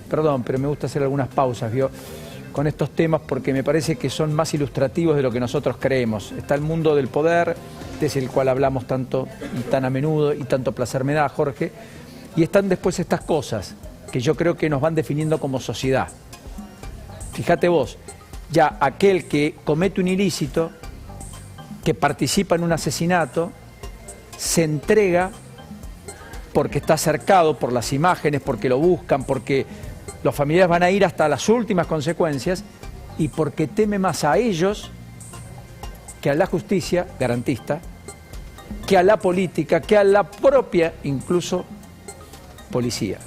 perdón, pero me gusta hacer algunas pausas, ¿vio? Con estos temas porque me parece que son más ilustrativos de lo que nosotros creemos. Está el mundo del poder, es el cual hablamos tanto y tan a menudo y tanto placer me da, Jorge, y están después estas cosas que yo creo que nos van definiendo como sociedad. Fíjate vos, ya aquel que comete un ilícito, que participa en un asesinato, se entrega porque está cercado por las imágenes, porque lo buscan, porque los familiares van a ir hasta las últimas consecuencias y porque teme más a ellos que a la justicia garantista, que a la política, que a la propia, incluso, policía.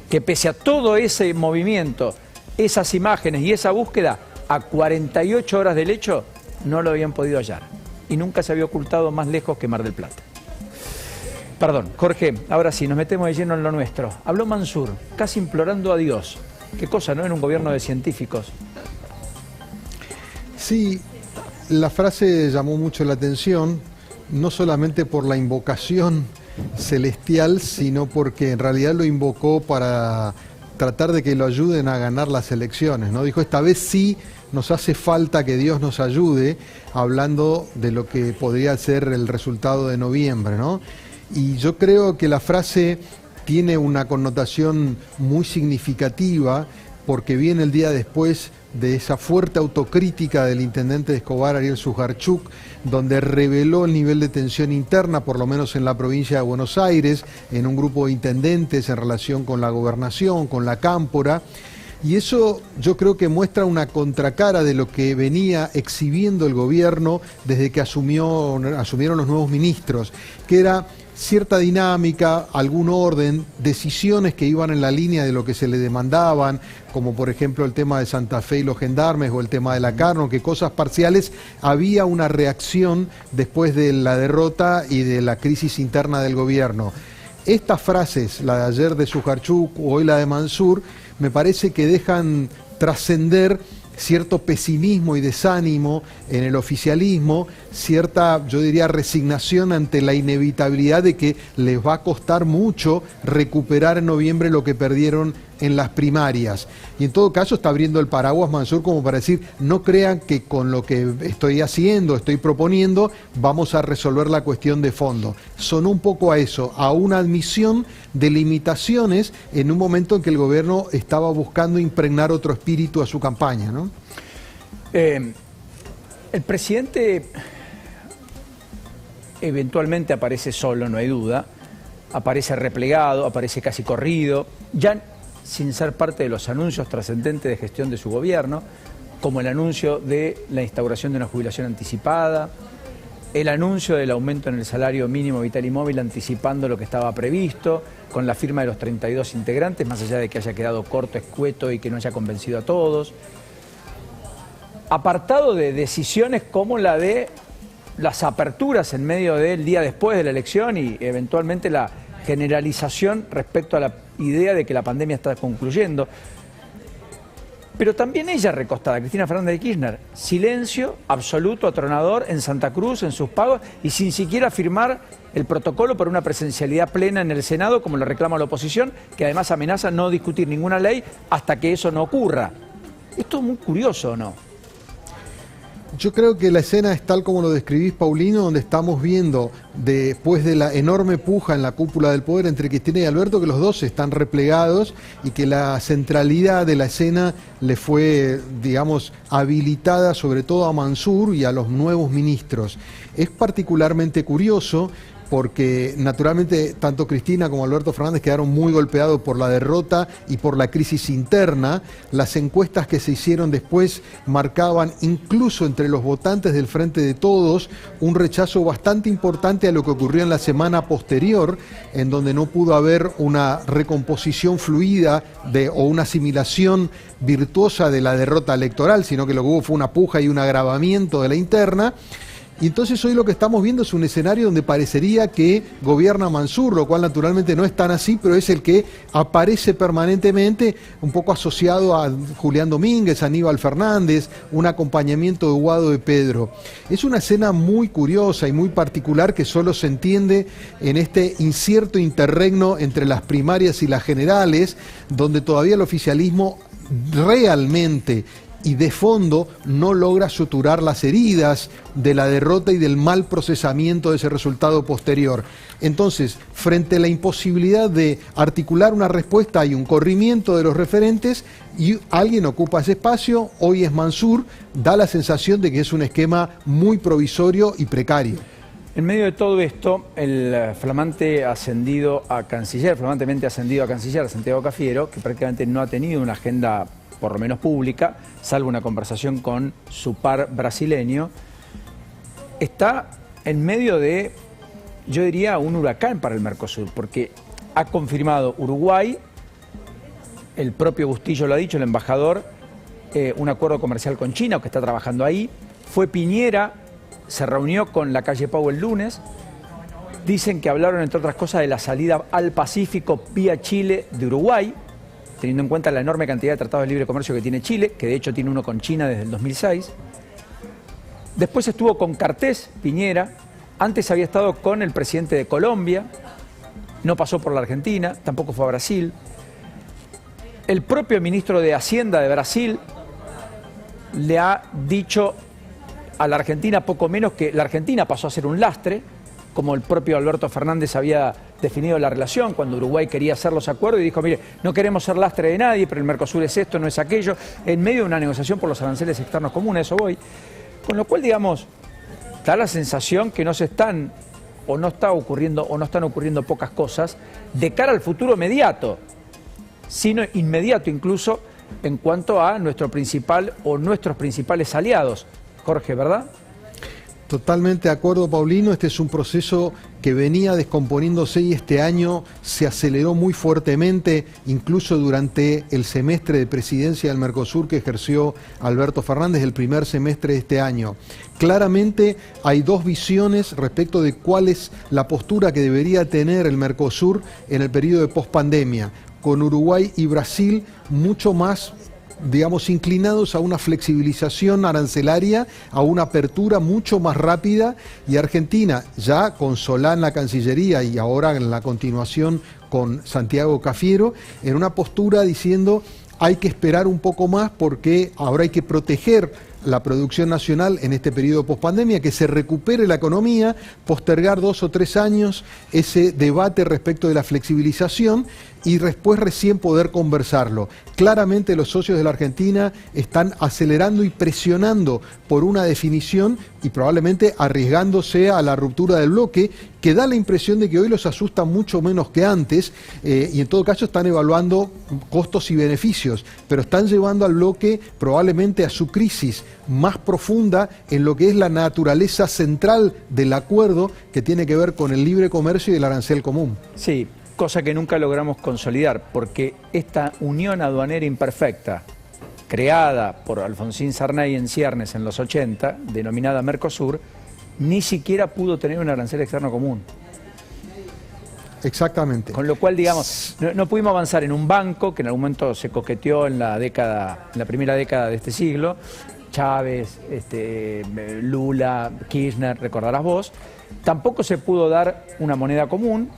Que pese a todo ese movimiento, esas imágenes y esa búsqueda, a 48 horas del hecho no lo habían podido hallar. Y nunca se había ocultado más lejos que Mar del Plata. Perdón, Jorge, ahora sí, nos metemos de lleno en lo nuestro. Habló Mansur, casi implorando a Dios. Qué cosa, ¿no? En un gobierno de científicos. Sí, la frase llamó mucho la atención, no solamente por la invocación celestial, sino porque en realidad lo invocó para tratar de que lo ayuden a ganar las elecciones, ¿no? Dijo, esta vez sí nos hace falta que Dios nos ayude, hablando de lo que podría ser el resultado de noviembre, ¿no? Y yo creo que la frase tiene una connotación muy significativa porque viene el día después de esa fuerte autocrítica del intendente de Escobar, Ariel Sujarchuk, donde reveló el nivel de tensión interna, por lo menos en la provincia de Buenos Aires, en un grupo de intendentes en relación con la gobernación, con la cámpora. Y eso yo creo que muestra una contracara de lo que venía exhibiendo el gobierno desde que asumieron los nuevos ministros, que era cierta dinámica, algún orden, decisiones que iban en la línea de lo que se le demandaban, como por ejemplo el tema de Santa Fe y los gendarmes o el tema de la Carno, que cosas parciales, había una reacción después de la derrota y de la crisis interna del gobierno. Estas frases, la de ayer de Sujarchuk o hoy la de Mansur, me parece que dejan trascender cierto pesimismo y desánimo en el oficialismo, cierta, yo diría, resignación ante la inevitabilidad de que les va a costar mucho recuperar en noviembre lo que perdieron en las primarias. Y en todo caso está abriendo el paraguas Mansur como para decir, no crean que con lo que estoy haciendo, estoy proponiendo, vamos a resolver la cuestión de fondo. Sonó un poco a eso, a una admisión de limitaciones en un momento en que el gobierno estaba buscando impregnar otro espíritu a su campaña, ¿no? El presidente eventualmente aparece solo, no hay duda, aparece replegado, aparece casi corrido, ya sin ser parte de los anuncios trascendentes de gestión de su gobierno, como el anuncio de la instauración de una jubilación anticipada, el anuncio del aumento en el salario mínimo vital y móvil anticipando lo que estaba previsto, con la firma de los 32 integrantes, más allá de que haya quedado corto, escueto y que no haya convencido a todos. Apartado de decisiones como la de las aperturas en medio del día después de la elección y eventualmente la generalización respecto a la idea de que la pandemia está concluyendo. Pero también ella recostada, Cristina Fernández de Kirchner, silencio absoluto, atronador en Santa Cruz, en sus pagos, y sin siquiera firmar el protocolo por una presencialidad plena en el Senado, como lo reclama la oposición, que además amenaza no discutir ninguna ley hasta que eso no ocurra. Esto es muy curioso, ¿no? Yo creo que la escena es tal como lo describís, Paulino, donde estamos viendo, después de la enorme puja en la cúpula del poder entre Cristina y Alberto, que los dos están replegados y que la centralidad de la escena le fue, digamos, habilitada sobre todo a Mansur y a los nuevos ministros. Es particularmente curioso porque naturalmente tanto Cristina como Alberto Fernández quedaron muy golpeados por la derrota y por la crisis interna. Las encuestas que se hicieron después marcaban, incluso entre los votantes del Frente de Todos, un rechazo bastante importante a lo que ocurrió en la semana posterior, en donde no pudo haber una recomposición fluida o una asimilación virtuosa de la derrota electoral, sino que lo que hubo fue una puja y un agravamiento de la interna. Y entonces hoy lo que estamos viendo es un escenario donde parecería que gobierna Mansur, lo cual naturalmente no es tan así, pero es el que aparece permanentemente, un poco asociado a Julián Domínguez, Aníbal Fernández, un acompañamiento de Guado de Pedro. Es una escena muy curiosa y muy particular que solo se entiende en este incierto interregno entre las primarias y las generales, donde todavía el oficialismo realmente y de fondo no logra suturar las heridas de la derrota y del mal procesamiento de ese resultado posterior. Entonces, frente a la imposibilidad de articular una respuesta, hay un corrimiento de los referentes y alguien ocupa ese espacio. Hoy es Mansur, da la sensación de que es un esquema muy provisorio y precario. En medio de todo esto, el flamantemente ascendido a canciller, Santiago Cafiero, que prácticamente no ha tenido una agenda, por lo menos pública, salvo una conversación con su par brasileño, está en medio de, yo diría, un huracán para el Mercosur, porque ha confirmado Uruguay, el propio Bustillo lo ha dicho, el embajador, un acuerdo comercial con China, que está trabajando ahí. Fue Piñera, se reunió con la calle Pau el lunes. Dicen que hablaron, entre otras cosas, de la salida al Pacífico vía Chile de Uruguay, teniendo en cuenta la enorme cantidad de tratados de libre comercio que tiene Chile, que de hecho tiene uno con China desde el 2006. Después estuvo con Cartés, Piñera. Antes había estado con el presidente de Colombia. No pasó por la Argentina, tampoco fue a Brasil. El propio ministro de Hacienda de Brasil le ha dicho a la Argentina poco menos que la Argentina pasó a ser un lastre, como el propio Alberto Fernández había definido la relación cuando Uruguay quería hacer los acuerdos y dijo, mire, no queremos ser lastre de nadie, pero el Mercosur es esto, no es aquello, en medio de una negociación por los aranceles externos comunes, eso voy. Con lo cual, digamos, da la sensación que no están ocurriendo pocas cosas de cara al futuro inmediato, sino inmediato incluso en cuanto a nuestros principales aliados. Jorge, ¿verdad? Totalmente de acuerdo, Paulino. Este es un proceso que venía descomponiéndose y este año se aceleró muy fuertemente, incluso durante el semestre de presidencia del Mercosur que ejerció Alberto Fernández, el primer semestre de este año. Claramente hay dos visiones respecto de cuál es la postura que debería tener el Mercosur en el periodo de pospandemia, con Uruguay y Brasil mucho más, digamos, inclinados a una flexibilización arancelaria, a una apertura mucho más rápida, y Argentina, ya con Solá en la Cancillería y ahora en la continuación con Santiago Cafiero, en una postura diciendo hay que esperar un poco más porque ahora hay que proteger la producción nacional en este periodo pospandemia, que se recupere la economía, postergar 2 o 3 años ese debate respecto de la flexibilización y después recién poder conversarlo. Claramente los socios de la Argentina están acelerando y presionando por una definición y probablemente arriesgándose a la ruptura del bloque, que da la impresión de que hoy los asusta mucho menos que antes y en todo caso están evaluando costos y beneficios, pero están llevando al bloque probablemente a su crisis más profunda en lo que es la naturaleza central del acuerdo que tiene que ver con el libre comercio y el arancel común. Sí, cosa que nunca logramos consolidar, porque esta unión aduanera imperfecta, creada por Alfonsín Sarney en ciernes en los 80, denominada Mercosur, ni siquiera pudo tener un arancel externo común. Exactamente. Con lo cual, digamos, no pudimos avanzar en un banco que en algún momento se coqueteó en la primera década de este siglo. Chávez, Lula, Kirchner, recordarás vos. Tampoco se pudo dar una moneda común,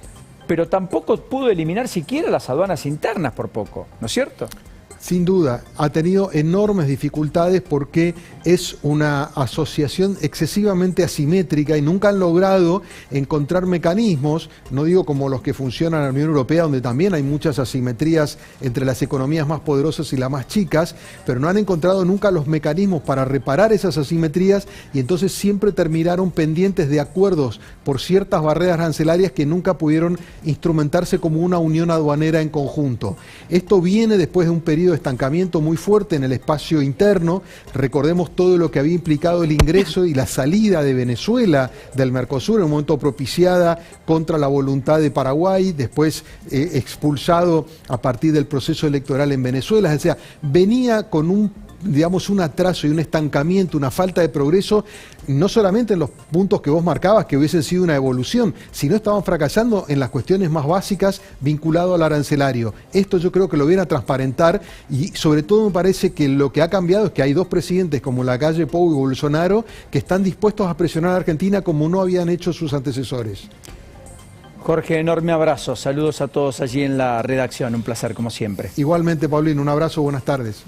pero tampoco pudo eliminar siquiera las aduanas internas por poco, ¿no es cierto? Sin duda, ha tenido enormes dificultades porque es una asociación excesivamente asimétrica y nunca han logrado encontrar mecanismos, no digo como los que funcionan en la Unión Europea, donde también hay muchas asimetrías entre las economías más poderosas y las más chicas, pero no han encontrado nunca los mecanismos para reparar esas asimetrías y entonces siempre terminaron pendientes de acuerdos por ciertas barreras arancelarias que nunca pudieron instrumentarse como una unión aduanera en conjunto. Esto viene después de un periodo periodo de estancamiento muy fuerte en el espacio interno. Recordemos todo lo que había implicado el ingreso y la salida de Venezuela del Mercosur, en un momento propiciada contra la voluntad de Paraguay, después expulsado a partir del proceso electoral en Venezuela. O sea, venía con un atraso y un estancamiento, una falta de progreso, no solamente en los puntos que vos marcabas que hubiesen sido una evolución, sino estaban fracasando en las cuestiones más básicas vinculado al arancelario. Esto yo creo que lo viene a transparentar y sobre todo me parece que lo que ha cambiado es que hay dos presidentes como Lacalle Pou y Bolsonaro que están dispuestos a presionar a Argentina como no habían hecho sus antecesores. Jorge, enorme abrazo. Saludos a todos allí en la redacción. Un placer, como siempre. Igualmente, Paulino, un abrazo, buenas tardes.